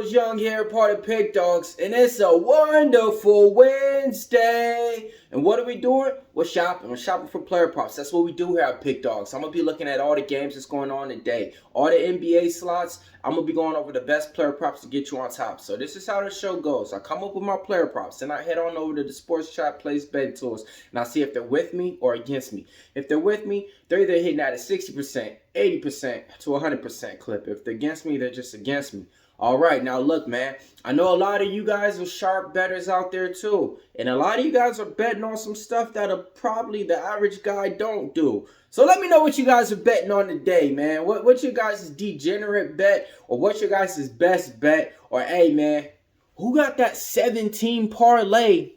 Millz Young here, part of Pick Dawgz, and it's a wonderful Wednesday. And what are we doing? We're shopping. We're shopping for player props. That's what we do here at Pick Dawgz. I'm going to be looking at all the games that's going on today. All the NBA slots. I'm going to be going over the best player props to get you on top. So this is how the show goes. I come up with my player props, then I head on over to the Sports Chat Plays Bet Tools, and I see if they're with me or against me. If they're with me, they're either hitting at a 60%, 80% to 100% clip. If they're against me, they're just against me. All right, now look, man, I know a lot of you guys are sharp bettors out there too. And a lot of you guys are betting on some stuff that probably the average guy don't do. So let me know what you guys are betting on today, man. What's your guys' degenerate bet? Or what's your guys' best bet? Or, hey, man, who got that 17 parlay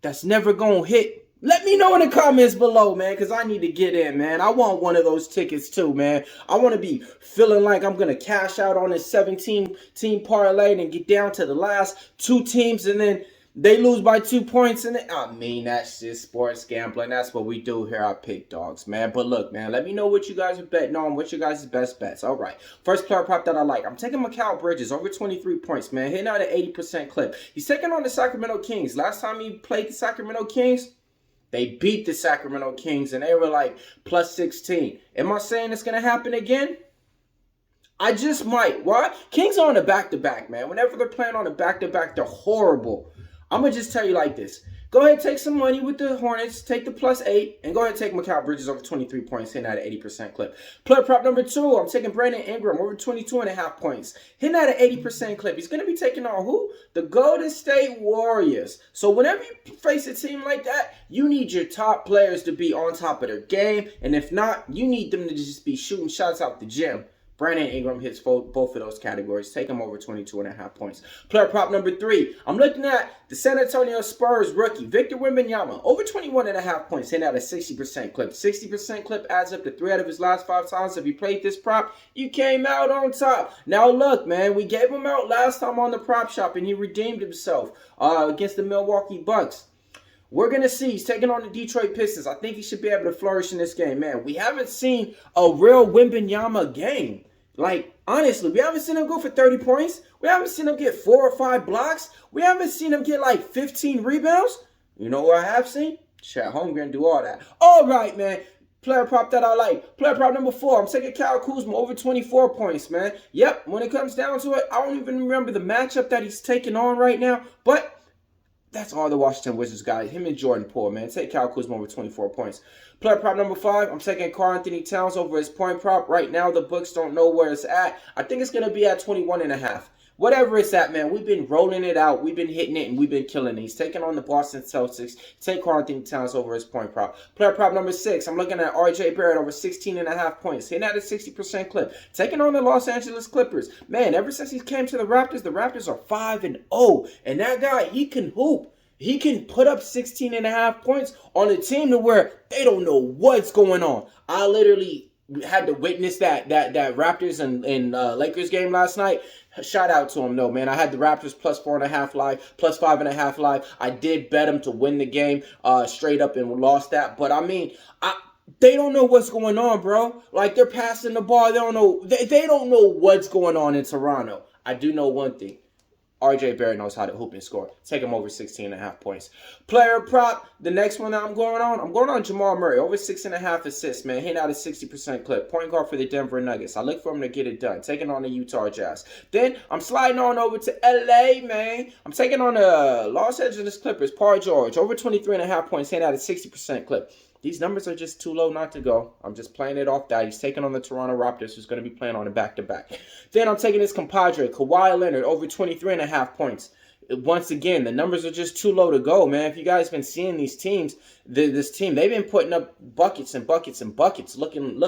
that's never going to hit? Let me know in the comments below, man, because I need to get in, man. I want one of those tickets too, man. I want to be feeling like I'm going to cash out on this 17-team parlay and get down to the last two teams, and then they lose by 2 points. And I mean, that's just sports gambling. That's what we do here at Pick Dawgz, man. But look, man, let me know what you guys are betting on. What's your guys' best bets? All right. First player prop that I like. I'm taking Mikal Bridges over 23 points, man. Hitting out an 80% clip. He's taking on the Sacramento Kings. Last time he played the Sacramento Kings, they beat the Sacramento Kings, and they were like plus 16. Am I saying it's going to happen again? I just might. Why? Kings are on a back-to-back, man. Whenever they're playing on a back-to-back, they're horrible. I'm going to just tell you like this. Go ahead and take some money with the Hornets. Take the plus 8. And go ahead and take Mikal Bridges over 23 points, hitting at an 80% clip. Player prop number 2. I'm taking Brandon Ingram over 22.5 points, hitting at an 80% clip. He's going to be taking on who? The Golden State Warriors. So whenever you face a team like that, you need your top players to be on top of their game. And if not, you need them to just be shooting shots out the gym. Brandon Ingram hits both of those categories. Take him over 22.5 points. Player prop number 3. I'm looking at the San Antonio Spurs rookie, Victor Wembanyama, over 21.5 points, hitting at a 60% clip. 60% clip adds up to 3 out of his last 5 times. If you played this prop, you came out on top. Now look, man, we gave him out last time on the prop shop, and he redeemed himself against the Milwaukee Bucks. We're going to see. He's taking on the Detroit Pistons. I think he should be able to flourish in this game. Man, we haven't seen a real Wembanyama game. Like, honestly, we haven't seen him go for 30 points. We haven't seen him get 4 or 5 blocks. We haven't seen him get like 15 rebounds. You know what I have seen? Chet Holmgren do all that. All right, man. Player prop that I like. Player prop number 4. I'm taking Kyle Kuzma over 24 points, man. Yep, when it comes down to it, I don't even remember the matchup that he's taking on right now. But that's all the Washington Wizards guys. Him and Jordan Poole, man. Take Kyle Kuzma over 24 points. Player prop number 5. I'm taking Karl-Anthony Towns over his point prop. Right now, the books don't know where it's at. I think it's going to be at 21.5. Whatever it's at, man, we've been rolling it out. We've been hitting it, and we've been killing it. He's taking on the Boston Celtics. Take Karl-Anthony Towns over his point prop. Player prop number 6. I'm looking at RJ Barrett over 16.5 points. Hitting at a 60% clip. Taking on the Los Angeles Clippers. Man, ever since he came to the Raptors are 5-0. And that guy, he can hoop. He can put up 16.5 points on a team to where they don't know what's going on. I literally had to witness that Raptors and Lakers game last night. Shout out to him, though, man. I had the Raptors plus 4.5 live, plus 5.5 live. I did bet them to win the game straight up and lost that. But, I mean, they don't know what's going on, bro. Like, they're passing the ball. They don't know. They don't know what's going on in Toronto. I do know one thing. RJ Barrett knows how to hoop and score. Take him over 16.5 points. Player prop, the next one that I'm going on Jamal Murray. Over 6.5 assists, man. Hitting out a 60% clip. Point guard for the Denver Nuggets. I look for him to get it done. Taking on the Utah Jazz. Then I'm sliding on over to LA, man. I'm taking on the Los Angeles Clippers. Paul George. Over 23.5 points. Hitting out a 60% clip. These numbers are just too low not to go. I'm just playing it off that. He's taking on the Toronto Raptors, who's going to be playing on a back-to-back. Then I'm taking his compadre, Kawhi Leonard, over 23.5 points. Once again, the numbers are just too low to go, man. If you guys been seeing these teams, this team, they've been putting up buckets and buckets and buckets. Looking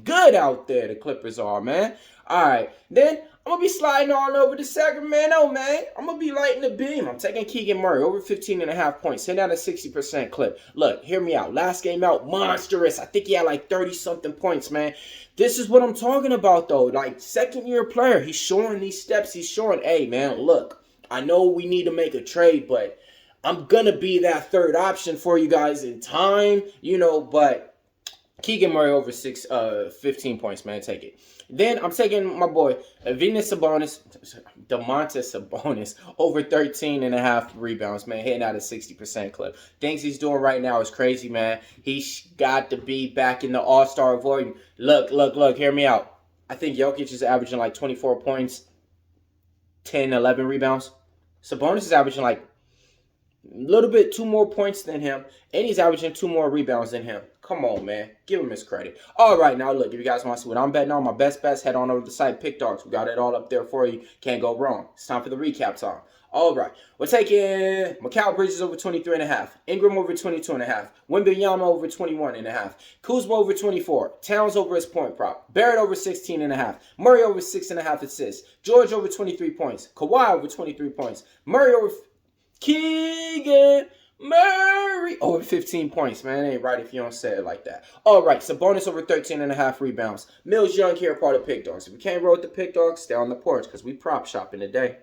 good out there, the Clippers are, man. All right. Then I'm going to be sliding on over to Sacramento, man. I'm going to be lighting the beam. I'm taking Keegan Murray over 15.5 points. Hitting out a 60% clip. Look, hear me out. Last game out, monstrous. I think he had like 30-something points, man. This is what I'm talking about, though. Like, second-year player. He's showing these steps. He's showing, hey, man, look, I know we need to make a trade, but I'm going to be that third option for you guys in time, you know, but Keegan Murray over 15 points, man. Take it. Then I'm taking my boy Domantas Sabonis over 13.5 rebounds, man. Hitting out a 60% clip. Things he's doing right now is crazy, man. He's got to be back in the All-Star void. Look. Hear me out. I think Jokic is averaging like 24 points, 10, 11 rebounds. Sabonis is averaging like a little bit 2 more points than him, and he's averaging 2 more rebounds than him. Come on, man. Give him his credit. All right, now look, if you guys want to see what I'm betting on, my best bets, head on over to the site, Pick Dawgz. We got it all up there for you. Can't go wrong. It's time for the recap time. All right. We're taking Mikal Bridges over 23.5. Ingram over 22.5. Wembanyama over 21.5. Kuzma over 24. Towns over his point prop. Barrett over 16.5. Murray over 6.5 assists. George over 23 points. Kawhi over 23 points. Murray over... Keegan Murray over 15 points, man. It ain't right if you don't say it like that. All right, Sabonis over 13.5 rebounds. Millz Young here, part of Pick Dawgz. If you can't roll with the Pick Dawgz, stay on the porch because we prop shopping today.